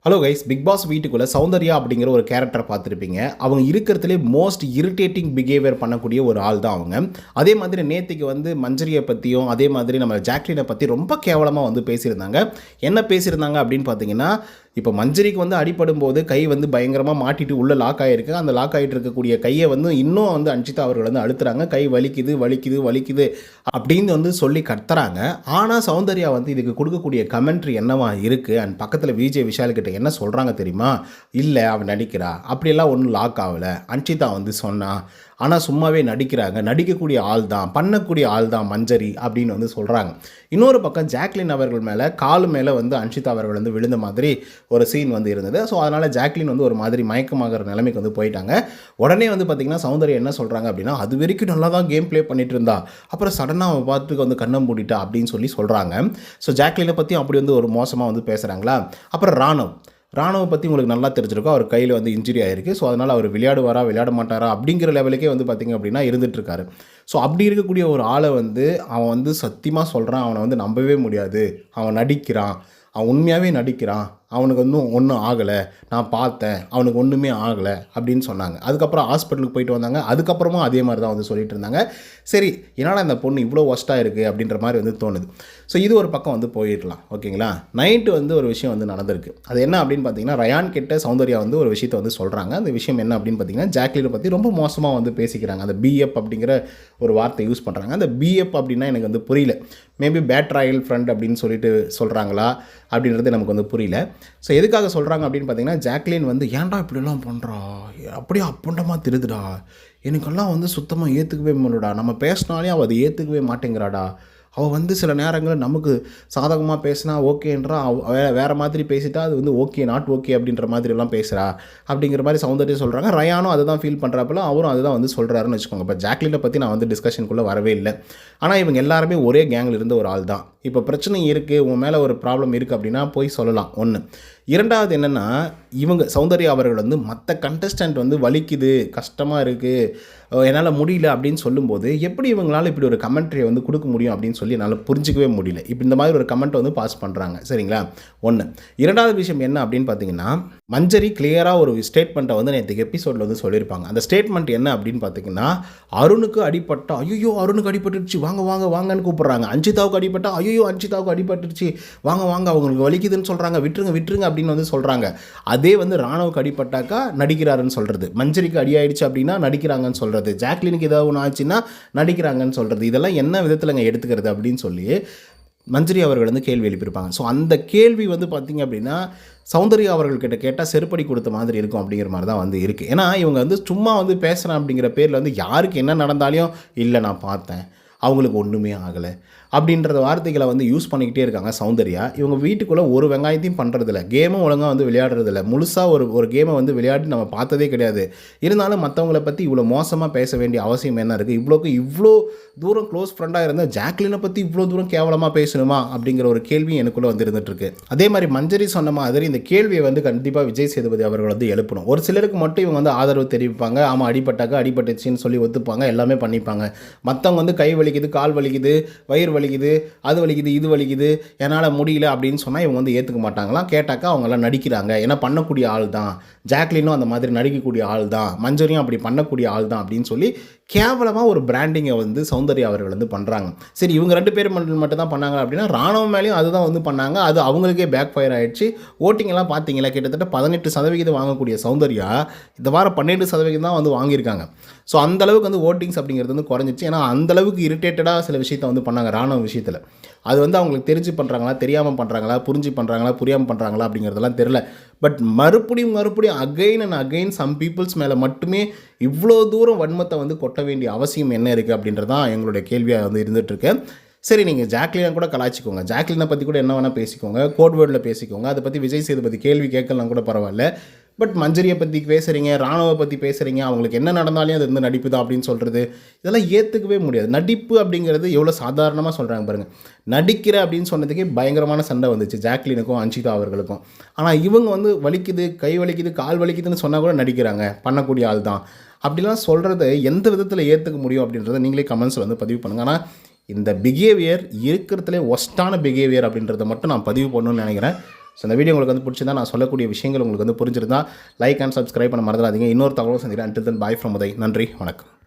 Hello guys, big pass வீட்டுக்குள்ளே சௌந்தர்யா அப்படிங்கிற ஒரு கேரக்டர் பார்த்துருப்பீங்க. அவங்க இருக்கிறதுலே மோஸ்ட் இரிட்டேட்டிங் பிஹேவியர் பண்ணக்கூடிய ஒரு ஆள் தான் அவங்க. அதே மாதிரி நேத்திக்கு வந்து மஞ்சரியை பற்றியும் அதே மாதிரி நம்ம ஜாக்லினை பற்றி ரொம்ப கேவலமாக வந்து பேசியிருந்தாங்க. என்ன பேசியிருந்தாங்க அப்படின்னு பார்த்தீங்கன்னா, இப்போ மஞ்சரிக்கு வந்து அடிபடும் போது கை வந்து பயங்கரமாக மாட்டிட்டு உள்ளே லாக் ஆகிருக்கு. அந்த லாக் ஆகிட்டு இருக்கக்கூடிய கையை வந்து இன்னும் வந்து அன்ஷிதா அவர்கள் வந்து அழுத்துறாங்க. கை வலிக்குது வலிக்குது வலிக்குது அப்படின்னு வந்து சொல்லி கத்துறாங்க. ஆனால் சௌந்தர்யா வந்து இதுக்கு கொடுக்கக்கூடிய கமெண்ட்ரி என்னவா இருக்குது அண்ட் பக்கத்தில் விஜய் விஷால் கிட்ட என்ன சொல்கிறாங்க தெரியுமா? இல்லை அவன் நடிக்கிறா, அப்படியெல்லாம் ஒன்றும் லாக் ஆகலை, அன்ஷிதா வந்து சொன்னா, ஆனால் சும்மாவே நடிக்கிறாங்க, நடிக்கக்கூடிய ஆள் தான், பண்ணக்கூடிய ஆள் தான் மஞ்சரி அப்படின்னு வந்து சொல்கிறாங்க. இன்னொரு பக்கம் ஜாக்லின் அவர்கள் மேலே காலு மேலே வந்து அன்ஷிதா அவர்கள் வந்து விழுந்த மாதிரி ஒரு சீன் வந்து இருந்தது. ஸோ அதனால் ஜாக்லின் வந்து ஒரு மாதிரி மயக்கமாகிற நிலைமைக்கு வந்து போயிட்டாங்க. உடனே வந்து பார்த்திங்கன்னா சௌந்தர்யா என்ன சொல்கிறாங்க அப்படின்னா, அது வரைக்கும் நல்லா தான் கேம் ப்ளே பண்ணிட்டு இருந்தா, அப்புறம் சடனாக அவன் பார்த்துட்டு வந்து கண்ணம் மூடிட்டா அப்படின்னு சொல்கிறாங்க. ஸோ ஜாக்லினை பற்றி அப்படி வந்து ஒரு மோசமாக வந்து பேசுகிறாங்களா. அப்புறம் ராணுவை பற்றி உங்களுக்கு நல்லா தெரிஞ்சிருக்கும். அவர் கையில் வந்து இன்ஜுரி ஆகிருக்கு. ஸோ அதனால் அவர் விளையாடுவாரா விளையாட மாட்டாரா அப்படிங்கிற லெவலுக்கே வந்து பார்த்திங்க அப்படின்னா இருந்துகிட்ருக்காரு. ஸோ அப்படி இருக்கக்கூடிய ஒரு ஆளை வந்து அவன் வந்து சத்தியமாக சொல்கிறான், அவனை வந்து நம்பவே முடியாது, அவன் நடிக்கிறான், அவன் உண்மையாகவே நடிக்கிறான், அவனுக்கு வந்து ஒன்றும் ஆகலை, நான் பார்த்தேன், அவனுக்கு ஒன்றுமே ஆகலை அப்படின்னு சொன்னாங்க. அதுக்கப்புறம் ஹாஸ்பிட்டலுக்கு போயிட்டு வந்தாங்க. அதுக்கப்புறமும் அதே மாதிரி தான் வந்து சொல்லிட்டு இருந்தாங்க. சரி, என்னடா இந்த பொண்ணு இவ்வளோ ஒஸ்ட்டாக இருக்குது அப்படின்ற மாதிரி வந்து தோணுது. ஸோ இது ஒரு பக்கம் வந்து போயிடலாம், ஓகேங்களா. நைட்டு வந்து ஒரு விஷயம் வந்து நடந்திருக்கு. அது என்ன அப்படின்னு பார்த்தீங்கன்னா, ரயான் கிட்ட சௌந்தர்யா வந்து ஒரு விஷயத்தை வந்து சொல்கிறாங்க. அந்த விஷயம் என்ன அப்படின்னு பார்த்தீங்கன்னா, ஜாக்லினை பற்றி ரொம்ப மோசமாக வந்து பேசிக்கிறாங்க. அந்த பிஎஃப் அப்படிங்கிற ஒரு வார்த்தை யூஸ் பண்ணுறாங்க. அந்த பிஎஃப் அப்படின்னா எனக்கு வந்து புரியல. மேபி பேட் ராயல் ஃப்ரெண்ட் அப்படின்னு சொல்லிட்டு சொல்கிறாங்களா அப்படின்றது நமக்கு வந்து புரியல. ஸோ எதுக்காக சொல்கிறாங்க அப்படின்னு பார்த்தீங்கன்னா, ஜாக்லின் வந்து ஏன்டா இப்படிலாம் பண்ணுறா, அப்படியே அப்புண்டமாக திருதுடா, எனக்கெல்லாம் வந்து சுத்தமாக ஏற்றுக்கவே முடியலடா, நம்ம பேசினாலே அவள் அதை ஏற்றுக்கவே மாட்டேங்கிறாடா, அவள் வந்து சில நேரங்களில் நமக்கு சாதகமாக பேசினா ஓகேன்றா, வேறு மாதிரி பேசிட்டா அது வந்து ஓகே நாட் ஓகே அப்படின்ற மாதிரிலாம் பேசுகிறா அப்படிங்கிற மாதிரி சௌந்தர்யா சொல்கிறாங்க. ரயானும் அதை தான் ஃபீல் பண்ணுறாப்புல, அவரும் அதை தான் வந்து சொல்கிறாருன்னு வச்சுக்கோங்க. இப்போ ஜாக்லினை பற்றி நான் வந்து டிஸ்கஷனுக்குள்ளே வரவே இல்லை. ஆனால் இவங்க எல்லாருமே ஒரே கேங்கில் இருந்த ஒரு ஆள் தான். இப்போ பிரச்சனை இருக்குது, உன் மேலே ஒரு ப்ராப்ளம் இருக்குது அப்படின்னா போய் சொல்லலாம், ஒன்று. இரண்டாவது என்னென்னா, இவங்க சௌந்தர்யா அவர்கள் வந்து மற்ற கண்டஸ்டன்ட் வந்து வலிக்குது, கஷ்டமாக இருக்குது, என்னால் முடியல அப்படின்னு சொல்லும்போது எப்படி இவங்களால் இப்படி ஒரு கமெண்ட்ரியை வந்து கொடுக்க முடியும் அப்படின்னு சொல்லி என்னால் புரிஞ்சிக்கவே முடியல. இப்போ இந்த மாதிரி ஒரு கமெண்ட் வந்து பாஸ் பண்ணுறாங்க, சரிங்களா, ஒன்று. இரண்டாவது விஷயம் என்ன அப்படின்னு பார்த்தீங்கன்னா, மஞ்சரி கிளியராக ஒரு ஸ்டேட்மெண்ட்டை வந்து நேற்று எபிசோடில் வந்து சொல்லியிருப்பாங்க. அந்த ஸ்டேட்மெண்ட் என்ன அப்படின்னு பார்த்தீங்கன்னா, அருணுக்கு அடிப்பட்டா, ஐயோ அருணுக்கு அடிபட்டுருச்சு, வாங்க வாங்க வாங்கன்னு கூப்பிட்றாங்க. அன்ஷிதாவுக்கு அடிப்பட்டா, ஐயோ அன்ஷிதாவுக்கு அடிபட்டுருச்சு, வாங்க வாங்க அவங்களுக்கு வலிக்குதுன்னு சொல்கிறாங்க, விட்டுருங்க விட்டுருங்க அப்படின்னு வந்து சொல்கிறாங்க. அதே வந்து ராணுவுக்கு அடிப்பட்டாக்கா நடிக்கிறாருன்னு சொல்கிறது, மஞ்சரிக்கு அடி ஆயிடுச்சு அப்படின்னா நடிக்கிறாங்கன்னு சொல்கிறது, ஜாக்லினுக்கு ஏதாவது ஒன்று ஆச்சுன்னா நடிக்கிறாங்கன்னு சொல்கிறது. இதெல்லாம் என்ன விதத்தில் எடுத்துக்கிறது அப்படின்னு சொல்லி மஞ்சரி அவர்கள் வந்து கேள்வி எழுப்பியிருப்பாங்க. ஸோ அந்த கேள்வி வந்து பார்த்திங்க அப்படின்னா சௌந்தர்யா அவர்கள்கிட்ட கேட்டால் செருப்படி கொடுத்த மாதிரி இருக்கும் அப்படிங்கிற மாதிரி தான் வந்து இருக்குது. ஏன்னா இவங்க வந்து சும்மா வந்து பேசுகிறேன் அப்படிங்கிற பேரில் வந்து யாருக்கு என்ன நடந்தாலையும் இல்லை நான் பார்த்தேன், அவங்களுக்கு ஒன்றுமே ஆகலை அப்படின்ற வார்த்தைகளை வந்து யூஸ் பண்ணிக்கிட்டே இருக்காங்க சௌந்தர்யா. இவங்க வீட்டுக்குள்ளே ஒரு வெங்காயத்தையும் பண்ணுறதில்ல, கேமும் ஒழுங்காக வந்து விளையாடுறதில்ல, முழுசாக ஒரு கேமை வந்து விளையாடி நம்ம பார்த்ததே கிடையாது. இருந்தாலும் மற்றவங்கள பற்றி இவ்வளோ மோசமாக பேச வேண்டிய அவசியம் என்ன இருக்குது? இவ்வளோ தூரம் க்ளோஸ் ஃப்ரெண்டாக இருந்தால் ஜாக்லினை பற்றி இவ்வளோ தூரம் கேவலமாக பேசணுமா அப்படிங்கிற ஒரு கேள்வி எனக்குள்ளே வந்து இருந்துகிட்ருக்கு. அதே மாதிரி மஞ்சரி சொன்ன மாதிரி இந்த கேள்வியை வந்து கண்டிப்பாக விஜய் சேதுபதி அவர்கள் வந்து எழுப்பணும். ஒரு சிலருக்கு மட்டும் இவங்க வந்து ஆதரவு தெரிவிப்பாங்க, ஆமாம் அடிபட்டாக்கா அடிபட்டுச்சின்னு சொல்லி ஒத்துப்பாங்க, எல்லாமே பண்ணிப்பாங்க. மற்றவங்க வந்து கை வலிக்குது, கால் வலிக்குது, வயிறு வலிக்குது, அது வலிக்குது, இது வலிக்குது, என்னால் முடியல அப்படின்னு சொன்னால் இவங்க வந்து ஏற்றுக்க மாட்டாங்களாம். கேட்டாக்கா அவங்களாம் நடிக்கிறாங்க, ஏன்னா பண்ணக்கூடிய ஆள் தான், ஜாக்லினும் அந்த மாதிரி நடிக்கக்கூடிய ஆள் தான், மஞ்சரியும் அப்படி பண்ணக்கூடிய ஆள் தான் அப்படின்னு சொல்லி கேவலமாக ஒரு பிராண்டிங்கை வந்து சௌந்தர்யா அவர்கள் வந்து பண்ணுறாங்க. சரி, இவங்க ரெண்டு பேர் மட்டும் தான் பண்ணாங்க அப்படின்னா ராணுவ மேலேயும் அதுதான் வந்து பண்ணாங்க. அது அவங்களுக்கே பேக் ஃபயர் ஆகிடுச்சு. ஓட்டிங்கெல்லாம் பார்த்தீங்களா, கிட்டத்தட்ட 18% வாங்கக்கூடிய சௌந்தர்யா இந்த வாரம் 12% தான் வந்து வாங்கியிருக்காங்க. ஸோ அந்தளவுக்கு வந்து ஓட்டிங்ஸ் அப்படிங்கிறது வந்து குறைஞ்சிச்சு. ஏன்னா அந்தளவுக்கு இரிட்டேட்டடாக சில விஷயத்தை வந்து பண்ணாங்க ராணுவ விஷயத்தில். அது வந்து அவங்களுக்கு தெரிஞ்சு பண்ணுறாங்களா, தெரியாமல் பண்ணுறாங்களா, புரிஞ்சு பண்ணுறாங்களா, புரியாமல் பண்ணுறாங்களா அப்படிங்கிறதெல்லாம் தெரில. பட் மறுபடியும் again and again some peoples மேலே மட்டுமே இவ்வளோ தூரம் வன்மத்தை வந்து கொட்ட வேண்டிய அவசியம் என்ன இருக்குது அப்படின்றது தான் எங்களுடைய கேள்வியாக வந்து இருந்துகிட்ருக்கு. சரி, நீங்கள் ஜாக்லினை கூட கலாய்ச்சிக்கோங்க, ஜாக்லினை பற்றி கூட என்ன வேணால் பேசிக்கோங்க, கோட் வேர்டில் பேசிக்கோங்க, அதை பற்றி விஜய் சேதுபதி கேள்வி கேட்கலாம் கூட பரவாயில்ல. பட் மஞ்சரியை பற்றி பேசுகிறீங்க, ராணுவை பற்றி பேசுகிறீங்க, அவங்களுக்கு என்ன நடந்தாலும் அது வந்து நடிப்பு தான் அப்படின்னு சொல்கிறது, இதெல்லாம் ஏற்றுக்கவே முடியாது. நடிப்பு அப்படிங்கிறது எவ்வளோ சாதாரணமாக சொல்கிறாங்க பாருங்கள். நடிக்கிற அப்படின்னு சொன்னதுக்கே பயங்கரமான சண்டை வந்துச்சு ஜாக்லினுக்கும் அன்ஷிதா அவர்களுக்கும். ஆனால் இவங்க வந்து வலிக்குது, கை வலிக்குது, கால் வலிக்குதுன்னு சொன்னால் கூட நடிக்கிறாங்க, பண்ணக்கூடிய ஆள் தான் அப்படிலாம் சொல்கிறத எந்த விதத்தில் ஏற்றுக்க முடியும் அப்படின்றத நீங்களே கமெண்ட்ஸில் வந்து பதிவு பண்ணுங்கள். ஆனால் இந்த பிஹேவியர் இருக்கிறதுலே ஒஸ்ட்டான பிஹேவியர் அப்படின்றத மட்டும் நான் பதிவு பண்ணணும்னு நினைக்கிறேன். ஸோ இந்த வீடியோ உங்களுக்கு வந்து பிடிச்சிருந்தா, நான் சொல்லக்கூடிய விஷயங்கள் உங்களுக்கு வந்து புரிஞ்சிருந்தா லைக் அண்ட் சப்ஸ்கிரைப் பண்ண மறந்துடாதீங்க. இன்னொரு தகவலும் சந்திக்கிறேன். until then bye from Uday. நன்றி, வணக்கம்.